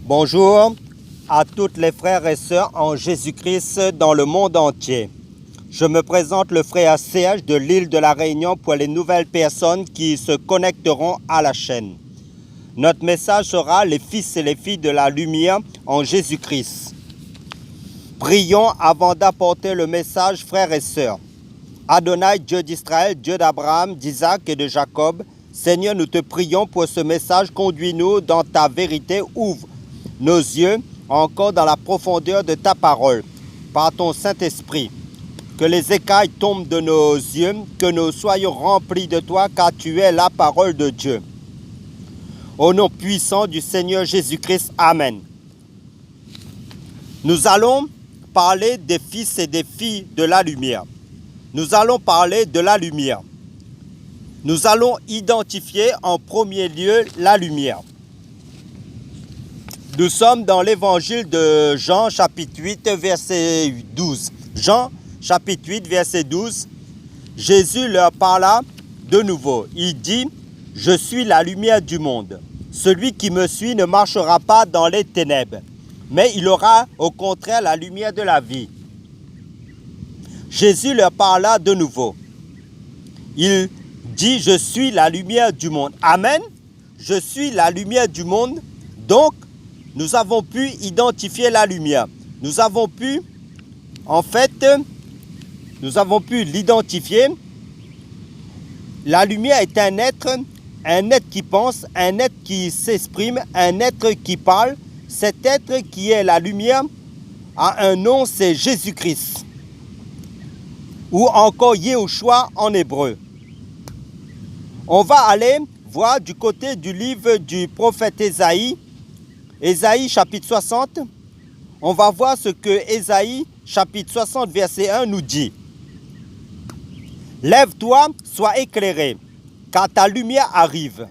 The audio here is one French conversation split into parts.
Bonjour à toutes les frères et sœurs en Jésus-Christ dans le monde entier. Je me présente le frère Serge de l'île de la Réunion pour les nouvelles personnes qui se connecteront à la chaîne. Notre message sera les fils et les filles de la lumière en Jésus-Christ. Prions avant d'apporter le message, frères et sœurs. Adonai, Dieu d'Israël, Dieu d'Abraham, d'Isaac et de Jacob, Seigneur, nous te prions pour ce message. Conduis-nous dans ta vérité. Ouvre nos yeux encore dans la profondeur de ta parole par ton Saint-Esprit. Que les écailles tombent de nos yeux, que nous soyons remplis de toi, car tu es la parole de Dieu. Au nom puissant du Seigneur Jésus-Christ, Amen. Nous allons parler des fils et des filles de la lumière. Nous allons parler de la lumière. Nous allons identifier en premier lieu la lumière. Nous sommes dans l'évangile de Jean, chapitre 8, verset 12. Jean, chapitre 8, verset 12. Jésus leur parla de nouveau. Il dit, « Je suis la lumière du monde. Celui qui me suit ne marchera pas dans les ténèbres, mais il aura au contraire la lumière de la vie. » Jésus leur parla de nouveau. Il dit, « Je suis la lumière du monde. » Amen. Je suis la lumière du monde. Donc, nous avons pu identifier la lumière. Nous avons pu l'identifier. La lumière est un être qui pense, un être qui s'exprime, un être qui parle. Cet être qui est la lumière a un nom, c'est Jésus-Christ. Ou encore Yehoshua en hébreu. On va aller voir du côté du livre du prophète Ésaïe. Ésaïe chapitre 60, on va voir ce que Ésaïe chapitre 60 verset 1 nous dit. « Lève-toi, sois éclairé, car ta lumière arrive,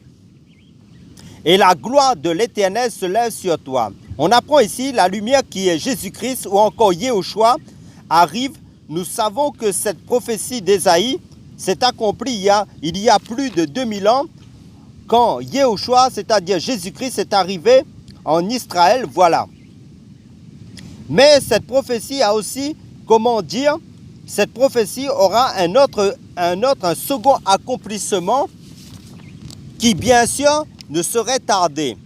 et la gloire de l'Éternel se lève sur toi. » On apprend ici la lumière qui est Jésus-Christ ou encore Yehoshua arrive. Nous savons que cette prophétie d'Ésaïe s'est accomplie il y a plus de 2000 ans quand Yehoshua, c'est-à-dire Jésus-Christ, est arrivé en Israël, voilà. Mais cette prophétie a aussi, cette prophétie aura un second accomplissement qui bien sûr ne saurait tarder.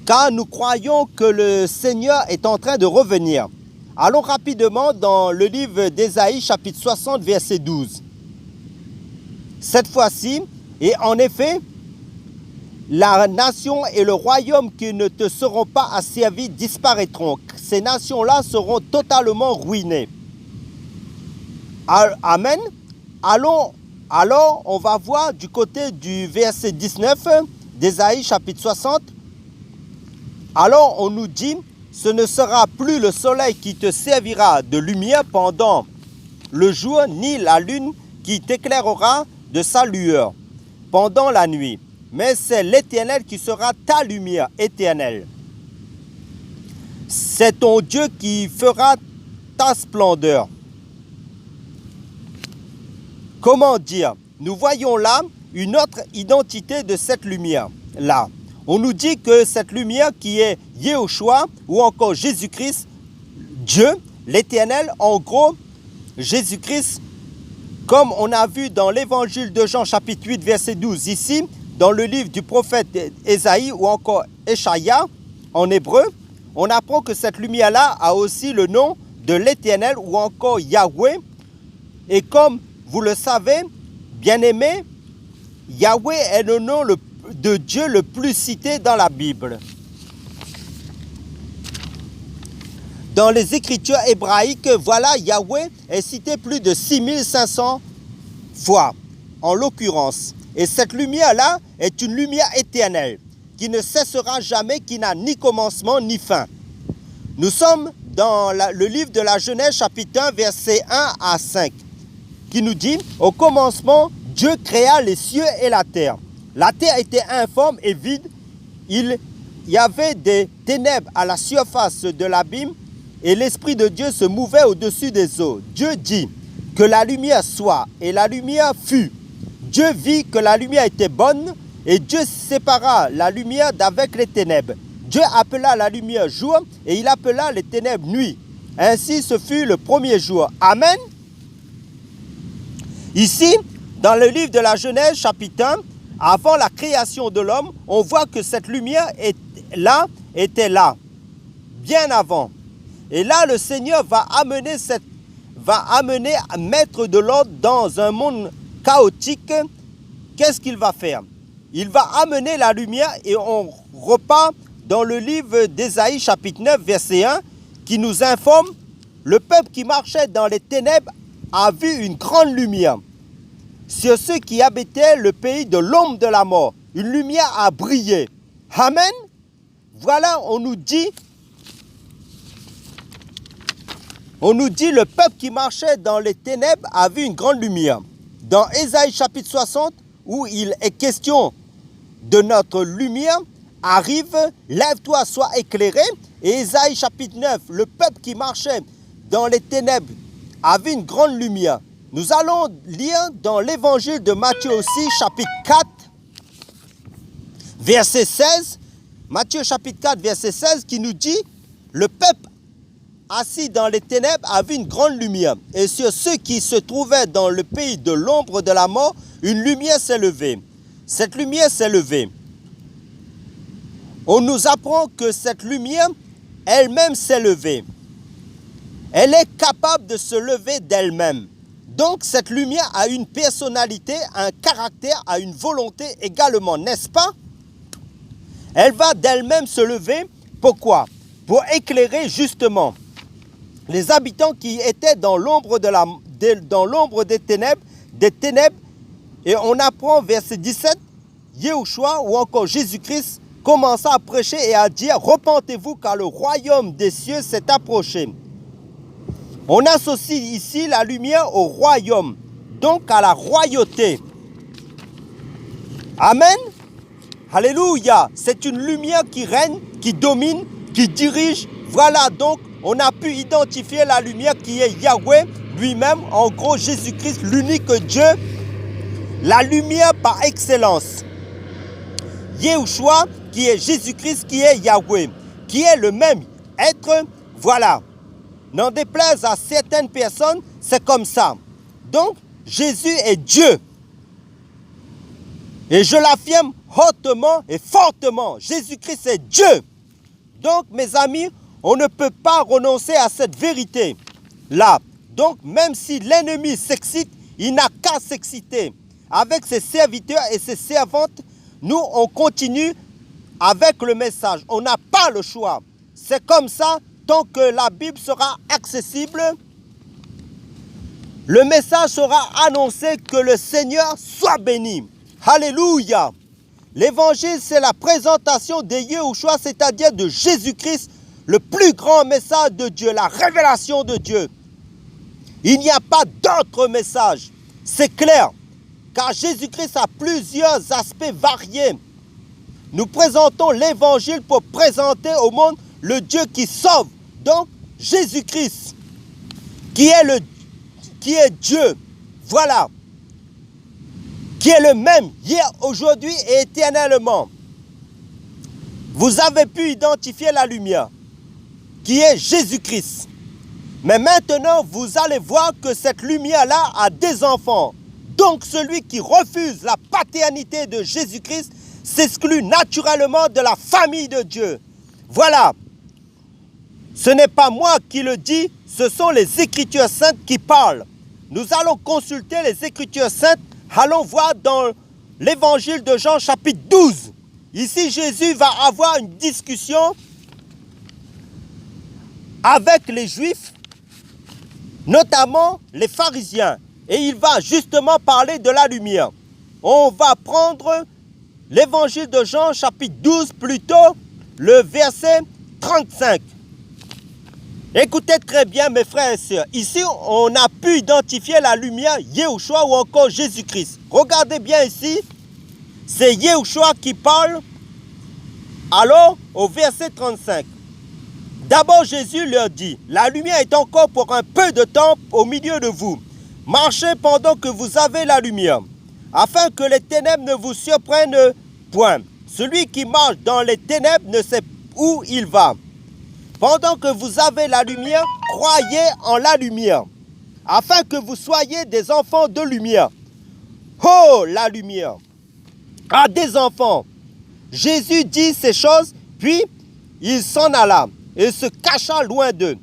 Car nous croyons que le Seigneur est en train de revenir. Allons rapidement dans le livre d'Ésaïe, chapitre 60, verset 12. Cette fois-ci, et en effet, la nation et le royaume qui ne te seront pas asservis disparaîtront. Ces nations-là seront totalement ruinées. Amen. Alors, on va voir du côté du verset 19 d'Ésaïe chapitre 60. Alors, on nous dit, ce ne sera plus le soleil qui te servira de lumière pendant le jour, ni la lune qui t'éclairera de sa lueur pendant la nuit. Mais c'est l'Éternel qui sera ta lumière éternelle. C'est ton Dieu qui fera ta splendeur. Comment dire? Nous voyons là une autre identité de cette lumière-là. On nous dit que cette lumière qui est Yehoshua ou encore Jésus-Christ, Dieu, l'Éternel, en gros, Jésus-Christ, comme on a vu dans l'évangile de Jean chapitre 8 verset 12 ici, dans le livre du prophète Ésaïe ou encore Échaïa en hébreu, on apprend que cette lumière-là a aussi le nom de l'Éternel ou encore Yahweh. Et comme vous le savez, bien-aimés, Yahweh est le nom de Dieu le plus cité dans la Bible. Dans les Écritures hébraïques, voilà, Yahweh est cité plus de 6500 fois, en l'occurrence. Et cette lumière-là est une lumière éternelle, qui ne cessera jamais, qui n'a ni commencement ni fin. Nous sommes dans le livre de la Genèse, chapitre 1, versets 1 à 5, qui nous dit, « Au commencement, Dieu créa les cieux et la terre. La terre était informe et vide. Il y avait des ténèbres à la surface de l'abîme, et l'Esprit de Dieu se mouvait au-dessus des eaux. Dieu dit, « Que la lumière soit, et la lumière fut. Dieu vit que la lumière était bonne, et Dieu sépara la lumière d'avec les ténèbres. Dieu appela la lumière jour et il appela les ténèbres nuit. Ainsi, ce fut le premier jour. Amen. Ici, dans le livre de la Genèse, chapitre 1, avant la création de l'homme, on voit que cette lumière était là, bien avant. Et là, le Seigneur va amener à mettre de l'ordre dans un monde chaotique. Qu'est-ce qu'il va faire? Il va amener la lumière et on repart dans le livre d'Ésaïe, chapitre 9, verset 1, qui nous informe: le peuple qui marchait dans les ténèbres a vu une grande lumière. Sur ceux qui habitaient le pays de l'ombre de la mort, une lumière a brillé. Amen. Voilà, on nous dit, le peuple qui marchait dans les ténèbres a vu une grande lumière. Dans Ésaïe chapitre 60, où il est question de notre lumière, arrive, lève-toi, sois éclairé. Et Ésaïe chapitre 9, le peuple qui marchait dans les ténèbres a vu une grande lumière. Nous allons lire dans l'évangile de Matthieu aussi, chapitre 4, verset 16. Matthieu chapitre 4, verset 16, qui nous dit: le peuple assis dans les ténèbres a vu une grande lumière. Et sur ceux qui se trouvaient dans le pays de l'ombre de la mort, une lumière s'est levée. Cette lumière s'est levée. On nous apprend que cette lumière elle-même s'est levée. Elle est capable de se lever d'elle-même. Donc cette lumière a une personnalité, un caractère, a une volonté également, n'est-ce pas? Elle va d'elle-même se lever. Pourquoi? Pour éclairer justement les habitants qui étaient dans l'ombre des ténèbres. Et on apprend verset 17, Yahushua ou encore Jésus-Christ commença à prêcher et à dire: repentez-vous car le royaume des cieux s'est approché. On associe ici la lumière au royaume, donc à la royauté. Amen. Alléluia. C'est une lumière qui règne, qui domine, qui dirige. Voilà, donc on a pu identifier la lumière qui est Yahweh lui-même, en gros Jésus-Christ, l'unique Dieu, la lumière par excellence. Yahushua, qui est Jésus-Christ, qui est Yahweh, qui est le même être, voilà. N'en déplaise à certaines personnes, c'est comme ça. Donc, Jésus est Dieu. Et je l'affirme hautement et fortement, Jésus-Christ est Dieu. Donc, mes amis, on ne peut pas renoncer à cette vérité-là. Donc, même si l'ennemi s'excite, il n'a qu'à s'exciter. Avec ses serviteurs et ses servantes, nous, on continue avec le message. On n'a pas le choix. C'est comme ça, tant que la Bible sera accessible, le message sera annoncé, que le Seigneur soit béni. Alléluia. L'évangile, c'est la présentation de Yahushua, c'est-à-dire de Jésus-Christ, le plus grand message de Dieu, la révélation de Dieu. Il n'y a pas d'autre message. C'est clair, car Jésus-Christ a plusieurs aspects variés. Nous présentons l'évangile pour présenter au monde le Dieu qui sauve. Donc, Jésus-Christ, qui est Dieu, voilà, qui est le même hier, aujourd'hui et éternellement. Vous avez pu identifier la lumière, qui est Jésus-Christ. Mais maintenant, vous allez voir que cette lumière-là a des enfants. Donc, celui qui refuse la paternité de Jésus-Christ s'exclut naturellement de la famille de Dieu. Voilà. Ce n'est pas moi qui le dis, ce sont les Écritures saintes qui parlent. Nous allons consulter les Écritures saintes. Allons voir dans l'évangile de Jean chapitre 12. Ici, Jésus va avoir une discussion avec les Juifs, notamment les pharisiens. Et il va justement parler de la lumière. On va prendre l'évangile de Jean chapitre 12, plutôt le verset 35. Écoutez très bien mes frères et sœurs. Ici, on a pu identifier la lumière Yahushua ou encore Jésus-Christ. Regardez bien ici, c'est Yahushua qui parle. Alors, au verset 35. D'abord, Jésus leur dit: la lumière est encore pour un peu de temps au milieu de vous. Marchez pendant que vous avez la lumière, afin que les ténèbres ne vous surprennent point. Celui qui marche dans les ténèbres ne sait où il va. Pendant que vous avez la lumière, croyez en la lumière, afin que vous soyez des enfants de lumière. Oh, la lumière! À des enfants. Jésus dit ces choses, puis il s'en alla et se cacha loin d'eux.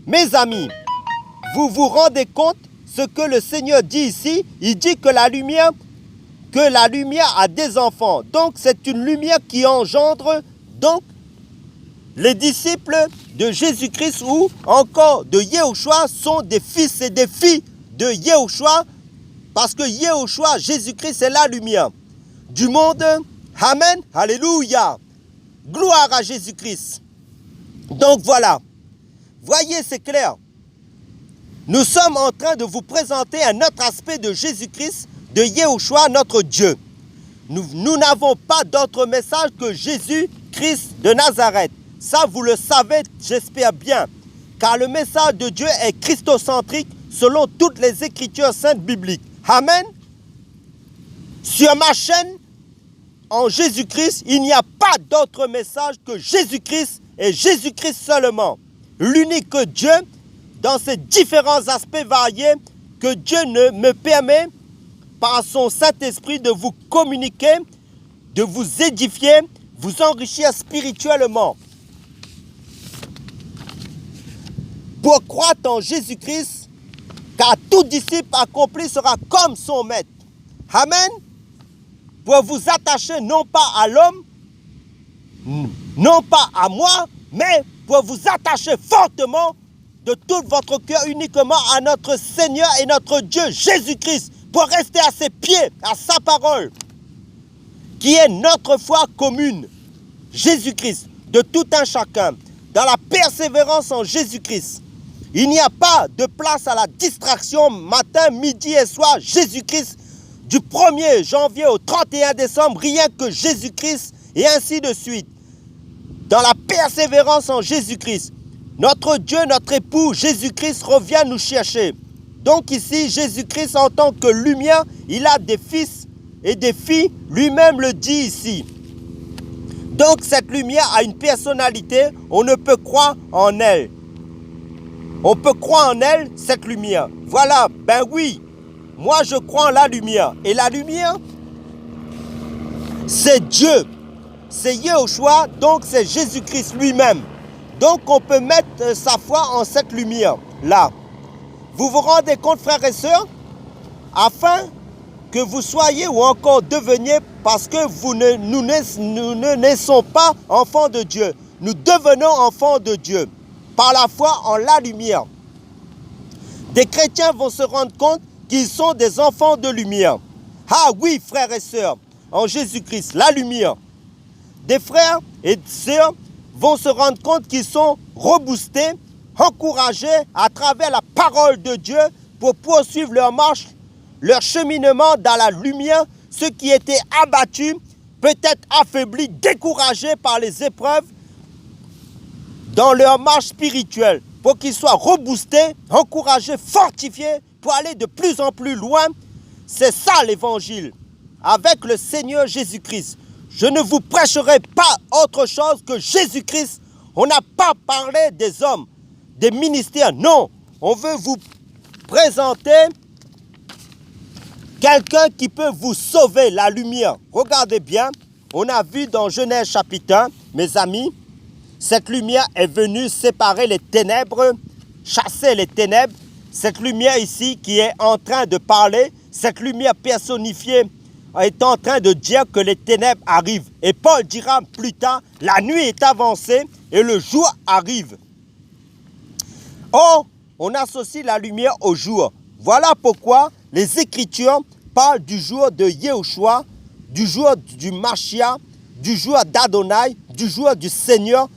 Mes amis, vous vous rendez compte ce que le Seigneur dit ici? Il dit que la lumière a des enfants. Donc c'est une lumière qui engendre donc les disciples de Jésus-Christ ou encore de Yehoshua sont des fils et des filles de Yehoshua, parce que Yehoshua, Jésus-Christ, c'est la lumière du monde. Amen, alléluia, gloire à Jésus-Christ. Donc voilà, voyez, c'est clair. Nous sommes en train de vous présenter un autre aspect de Jésus-Christ, de Yehoshua, notre Dieu. Nous n'avons pas d'autre message que Jésus-Christ de Nazareth. Ça, vous le savez, j'espère bien. Car le message de Dieu est christocentrique selon toutes les Écritures saintes bibliques. Amen. Sur ma chaîne, en Jésus-Christ, il n'y a pas d'autre message que Jésus-Christ et Jésus-Christ seulement. L'unique Dieu, dans ses différents aspects variés, que Dieu me permet, par son Saint-Esprit, de vous communiquer, de vous édifier, vous enrichir spirituellement. Pour croire en Jésus-Christ, car tout disciple accompli sera comme son maître. Amen. Pour vous attacher non pas à l'homme, non pas à moi, mais pour vous attacher fortement de tout votre cœur uniquement à notre Seigneur et notre Dieu Jésus-Christ, pour rester à ses pieds, à sa parole, qui est notre foi commune. Jésus-Christ, de tout un chacun, dans la persévérance en Jésus-Christ. Il n'y a pas de place à la distraction matin, midi et soir. Jésus-Christ, du 1er janvier au 31 décembre, rien que Jésus-Christ, et ainsi de suite. Dans la persévérance en Jésus-Christ, notre Dieu, notre époux, Jésus-Christ revient nous chercher. Donc ici, Jésus-Christ en tant que lumière, il a des fils et des filles, lui-même le dit ici. Donc cette lumière a une personnalité, on ne peut croire en elle. On peut croire en elle, cette lumière. Voilà, ben oui, moi je crois en la lumière. Et la lumière, c'est Dieu, c'est Yehoshua, donc c'est Jésus-Christ lui-même. Donc on peut mettre sa foi en cette lumière-là. Vous vous rendez compte, frères et sœurs, afin que vous soyez ou encore deveniez, parce que nous ne naissons pas enfants de Dieu. Nous devenons enfants de Dieu par la foi en la lumière. Des chrétiens vont se rendre compte qu'ils sont des enfants de lumière. Ah oui, frères et sœurs, en Jésus-Christ, la lumière. Des frères et sœurs vont se rendre compte qu'ils sont reboostés, encouragés à travers la parole de Dieu pour poursuivre leur marche, leur cheminement dans la lumière, ceux qui étaient abattus, peut-être affaiblis, découragés par les épreuves dans leur marche spirituelle, pour qu'ils soient reboostés, encouragés, fortifiés pour aller de plus en plus loin. C'est ça l'évangile, avec le Seigneur Jésus-Christ. Je ne vous prêcherai pas autre chose que Jésus-Christ. On n'a pas parlé des hommes, des ministères, non. On veut vous présenter quelqu'un qui peut vous sauver, la lumière. Regardez bien, on a vu dans Genèse chapitre 1, mes amis, cette lumière est venue séparer les ténèbres, chasser les ténèbres. Cette lumière ici qui est en train de parler, cette lumière personnifiée est en train de dire que les ténèbres arrivent. Et Paul dira plus tard, la nuit est avancée et le jour arrive. Or, on associe la lumière au jour. Voilà pourquoi les Écritures parlent du jour de Yehoshua, du jour du Mashiach, du jour d'Adonai, du jour du Seigneur.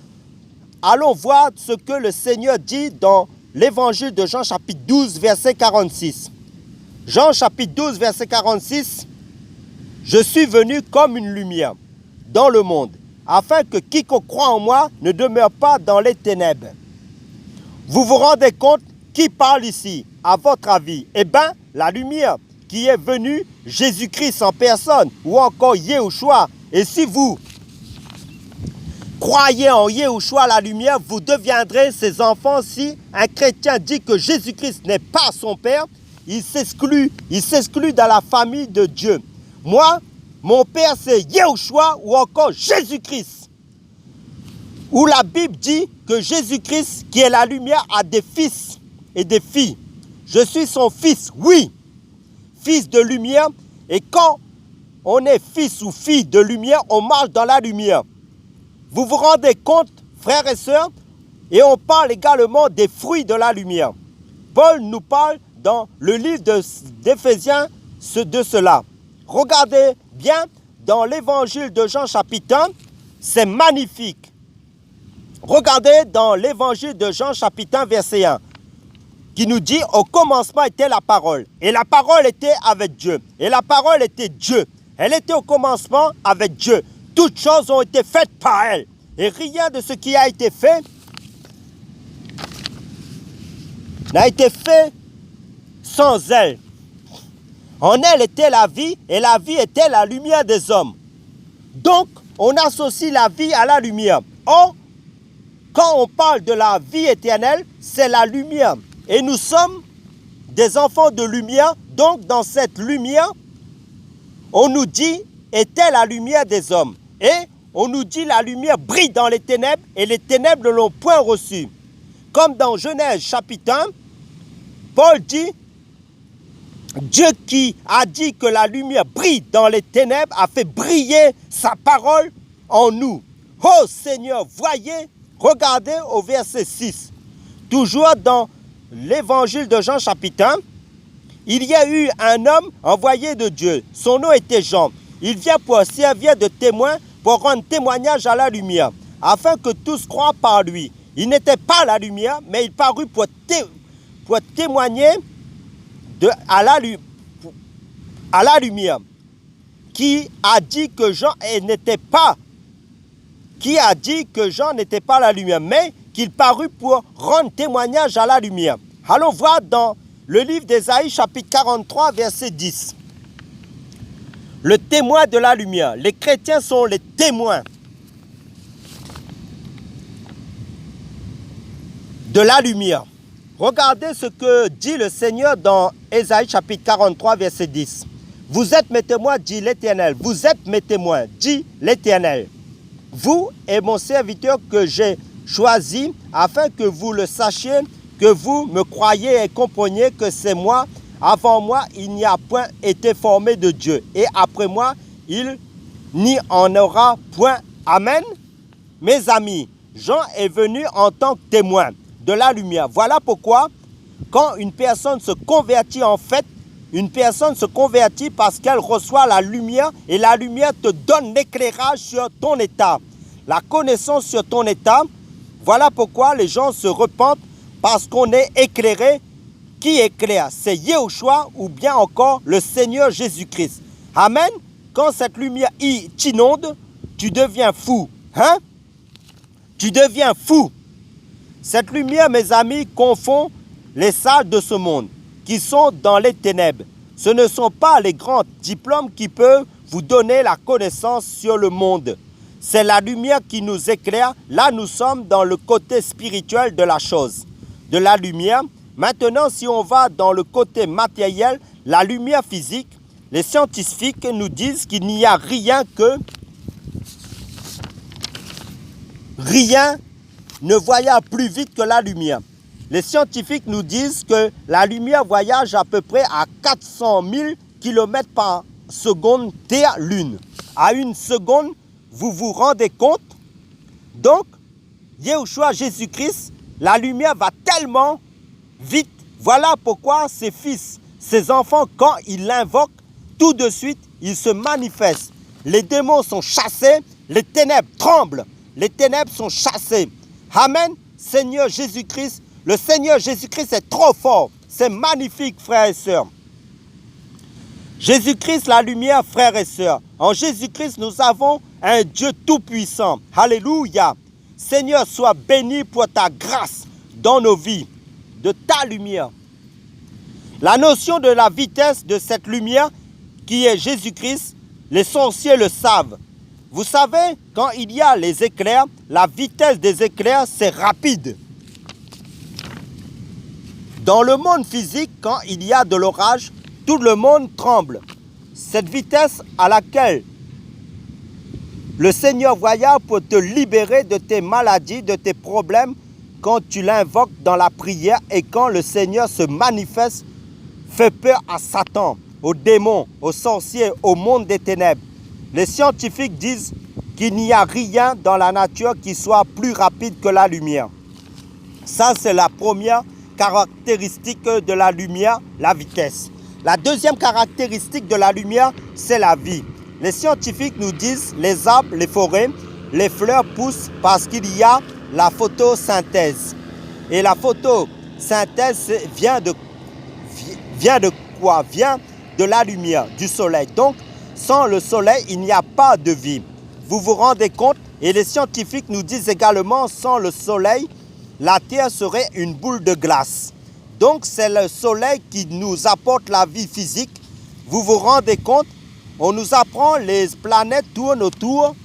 Allons voir ce que le Seigneur dit dans l'évangile de Jean chapitre 12, verset 46. Jean chapitre 12, verset 46. Je suis venu comme une lumière dans le monde, afin que quiconque croit en moi ne demeure pas dans les ténèbres. Vous vous rendez compte qui parle ici, à votre avis? Eh bien, la lumière qui est venue, Jésus-Christ en personne, ou encore Yehoshua. Et si vous croyez en Yahushua la lumière, vous deviendrez ses enfants. Si un chrétien dit que Jésus-Christ n'est pas son père, il s'exclut dans la famille de Dieu. Moi, mon père c'est Yahushua ou encore Jésus-Christ. Où la Bible dit que Jésus-Christ, qui est la lumière, a des fils et des filles. Je suis son fils, oui, fils de lumière. Et quand on est fils ou fille de lumière, on marche dans la lumière. Vous vous rendez compte, frères et sœurs, et on parle également des fruits de la lumière. Paul nous parle dans le livre d'Éphésiens de cela. Regardez bien dans l'évangile de Jean chapitre 1, c'est magnifique. Regardez dans l'évangile de Jean chapitre 1 verset 1, qui nous dit « Au commencement était la parole, et la parole était avec Dieu, et la parole était Dieu. Elle était au commencement avec Dieu. Toutes choses ont été faites par elle, et rien de ce qui a été fait n'a été fait sans elle. En elle était la vie, et la vie était la lumière des hommes. » Donc, on associe la vie à la lumière. Or, quand on parle de la vie éternelle, c'est la lumière. Et nous sommes des enfants de lumière. Donc, dans cette lumière, on nous dit, était la lumière des hommes. Et on nous dit, la lumière brille dans les ténèbres, et les ténèbres ne l'ont point reçue. Comme dans Genèse chapitre 1, Paul dit, Dieu qui a dit que la lumière brille dans les ténèbres a fait briller sa parole en nous. Oh Seigneur, voyez, regardez au verset 6. Toujours dans l'évangile de Jean chapitre 1, il y a eu un homme envoyé de Dieu. Son nom était Jean. Il vient pour servir de témoin, pour rendre témoignage à la lumière, afin que tous croient par lui. Il n'était pas la lumière, mais il parut pour témoigner à la lumière. Qui a dit que Jean n'était pas la lumière, mais qu'il parut pour rendre témoignage à la lumière. Allons voir dans le livre d'Ésaïe, chapitre 43, verset 10. Le témoin de la lumière. Les chrétiens sont les témoins de la lumière. Regardez ce que dit le Seigneur dans Ésaïe, chapitre 43, verset 10. Vous êtes mes témoins, dit l'Éternel. Vous êtes mes témoins, dit l'Éternel. Vous et mon serviteur que j'ai choisi, afin que vous le sachiez, que vous me croyez et compreniez que c'est moi. Avant moi, il n'y a point été formé de Dieu. Et après moi, il n'y en aura point. Amen. Mes amis, Jean est venu en tant que témoin de la lumière. Voilà pourquoi, quand une personne se convertit, en fait, une personne se convertit parce qu'elle reçoit la lumière et la lumière te donne l'éclairage sur ton état, la connaissance sur ton état. Voilà pourquoi les gens se repentent parce qu'on est éclairé. Qui éclaire? C'est Yahushua ou bien encore le Seigneur Jésus-Christ. Amen. Quand cette lumière t'inonde, tu deviens fou. Hein? Tu deviens fou. Cette lumière, mes amis, confond les sages de ce monde qui sont dans les ténèbres. Ce ne sont pas les grands diplômes qui peuvent vous donner la connaissance sur le monde. C'est la lumière qui nous éclaire. Là, nous sommes dans le côté spirituel de la chose, de la lumière. Maintenant, si on va dans le côté matériel, la lumière physique, les scientifiques nous disent qu'il n'y a rien ne voyage plus vite que la lumière. Les scientifiques nous disent que la lumière voyage à peu près à 400 000 km par seconde Terre-Lune. À une seconde, vous vous rendez compte? Donc, Yahushua Jésus-Christ, la lumière va tellement vite. Voilà pourquoi ses fils, ses enfants, quand ils l'invoquent, tout de suite, ils se manifestent. Les démons sont chassés, les ténèbres tremblent, les ténèbres sont chassées. Amen. Seigneur Jésus-Christ, le Seigneur Jésus-Christ est trop fort. C'est magnifique, frères et sœurs. Jésus-Christ, la lumière, frères et sœurs. En Jésus-Christ, nous avons un Dieu tout-puissant. Alléluia. Seigneur, sois béni pour ta grâce dans nos vies, de ta lumière. La notion de la vitesse de cette lumière qui est Jésus-Christ, les sorciers le savent. Vous savez, quand il y a les éclairs, la vitesse des éclairs, c'est rapide. Dans le monde physique, quand il y a de l'orage, tout le monde tremble. Cette vitesse à laquelle le Seigneur voyage pour te libérer de tes maladies, de tes problèmes, quand tu l'invoques dans la prière et quand le Seigneur se manifeste, fait peur à Satan, aux démons, aux sorciers, au monde des ténèbres. Les scientifiques disent qu'il n'y a rien dans la nature qui soit plus rapide que la lumière. Ça, c'est la première caractéristique de la lumière, la vitesse. La deuxième caractéristique de la lumière, c'est la vie. Les scientifiques nous disent les arbres, les forêts, les fleurs poussent parce qu'il y a la photosynthèse. Et la photosynthèse vient de quoi? Vient de la lumière, du soleil. Donc, sans le soleil, il n'y a pas de vie. Vous vous rendez compte? Et les scientifiques nous disent également, sans le soleil, la Terre serait une boule de glace. Donc, c'est le soleil qui nous apporte la vie physique. Vous vous rendez compte? On nous apprend les planètes tournent autour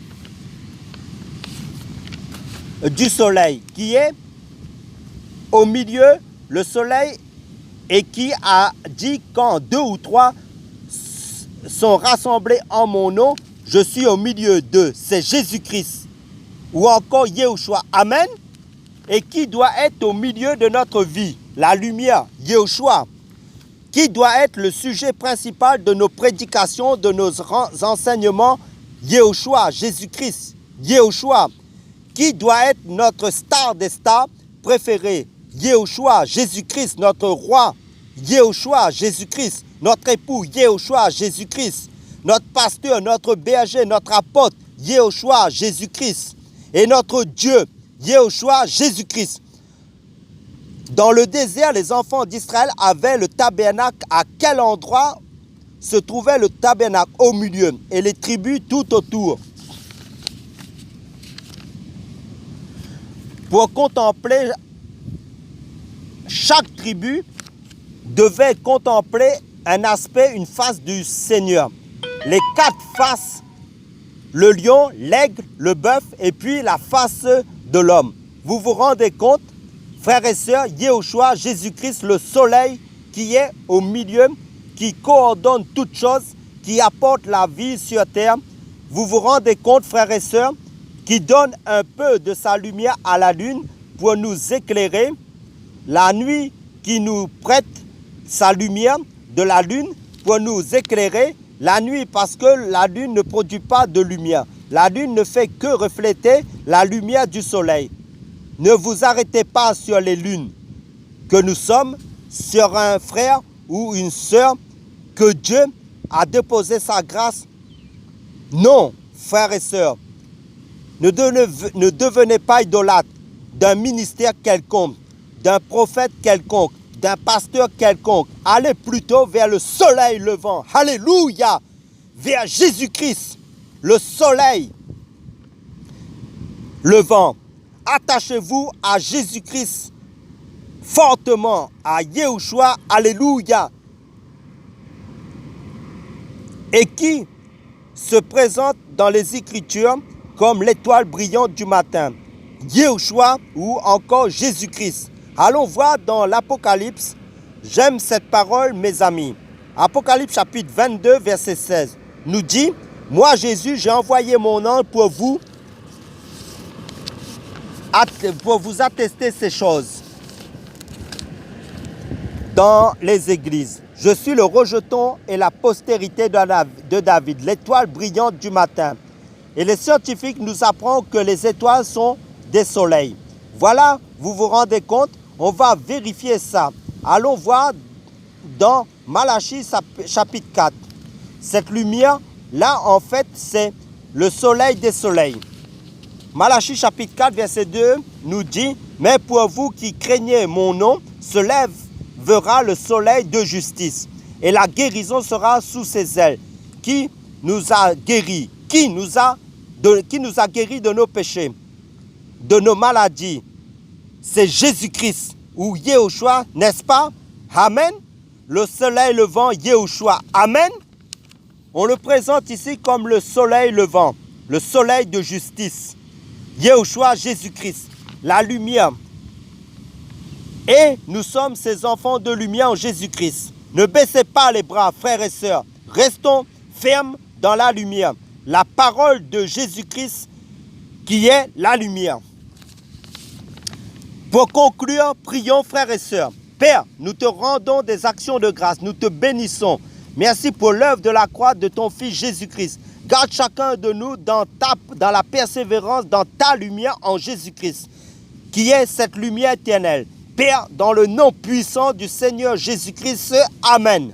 du soleil, qui est au milieu, le soleil, et qui a dit quand 2 ou 3 sont rassemblés en mon nom, je suis au milieu d'eux. C'est Jésus-Christ. Ou encore Yahushua. Amen. Et qui doit être au milieu de notre vie? La lumière, Yahushua. Qui doit être le sujet principal de nos prédications, de nos enseignements? Yahushua, Jésus-Christ. Yahushua. Qui doit être notre star des stars préférée? Yahushua, Jésus-Christ, notre roi. Yahushua, Jésus-Christ, notre époux. Yahushua, Jésus-Christ, notre pasteur, notre berger, notre apôtre. Yahushua, Jésus-Christ. Et notre Dieu, Yahushua, Jésus-Christ. Dans le désert, les enfants d'Israël avaient le tabernacle. À quel endroit se trouvait le tabernacle? Au milieu. Et les tribus tout autour. Pour contempler, chaque tribu devait contempler un aspect, une face du Seigneur. Les 4 faces, le lion, l'aigle, le bœuf et puis la face de l'homme. Vous vous rendez compte, frères et sœurs, Yahushua, Jésus-Christ, le soleil qui est au milieu, qui coordonne toutes choses, qui apporte la vie sur terre. Vous vous rendez compte, frères et sœurs, qui donne un peu de sa lumière à la lune pour nous éclairer. La nuit qui nous prête sa lumière de la lune pour nous éclairer. La nuit parce que la lune ne produit pas de lumière. La lune ne fait que refléter la lumière du soleil. Ne vous arrêtez pas sur les lunes que nous sommes, sur un frère ou une sœur que Dieu a déposé sa grâce. Non, frères et sœurs. Ne devenez pas idolâtres d'un ministère quelconque, d'un prophète quelconque, d'un pasteur quelconque. Allez plutôt vers le soleil levant. Alléluia! Vers Jésus-Christ, le soleil levant. Attachez-vous à Jésus-Christ fortement, à Yahushua. Alléluia! Et qui se présente dans les Écritures comme l'étoile brillante du matin. Yahushua ou encore Jésus-Christ. Allons voir dans l'Apocalypse. J'aime cette parole, mes amis. Apocalypse chapitre 22, verset 16. Nous dit, moi Jésus, j'ai envoyé mon ange pour vous attester ces choses dans les églises. Je suis le rejeton et la postérité de David, l'étoile brillante du matin. Et les scientifiques nous apprennent que les étoiles sont des soleils. Voilà, vous vous rendez compte? On va vérifier ça. Allons voir dans Malachie chapitre 4. Cette lumière, là, en fait, c'est le soleil des soleils. Malachie chapitre 4, verset 2 nous dit, « Mais pour vous qui craignez mon nom, se lèvera le soleil de justice, et la guérison sera sous ses ailes. » Qui nous a guéris? Qui nous a guéris de nos péchés, de nos maladies? C'est Jésus-Christ ou Yahushua, n'est-ce pas? Amen. Le soleil levant, Yahushua. Amen. On le présente ici comme le soleil levant. le soleil de justice. Yahushua Jésus-Christ, la lumière. Et nous sommes ces enfants de lumière en Jésus-Christ. Ne baissez pas les bras, frères et sœurs. Restons fermes dans la lumière. La parole de Jésus-Christ qui est la lumière. Pour conclure, prions, frères et sœurs. Père, nous te rendons des actions de grâce. Nous te bénissons. Merci pour l'œuvre de la croix de ton Fils Jésus-Christ. Garde chacun de nous dans la persévérance, dans ta lumière en Jésus-Christ, qui est cette lumière éternelle. Père, dans le nom puissant du Seigneur Jésus-Christ, Amen.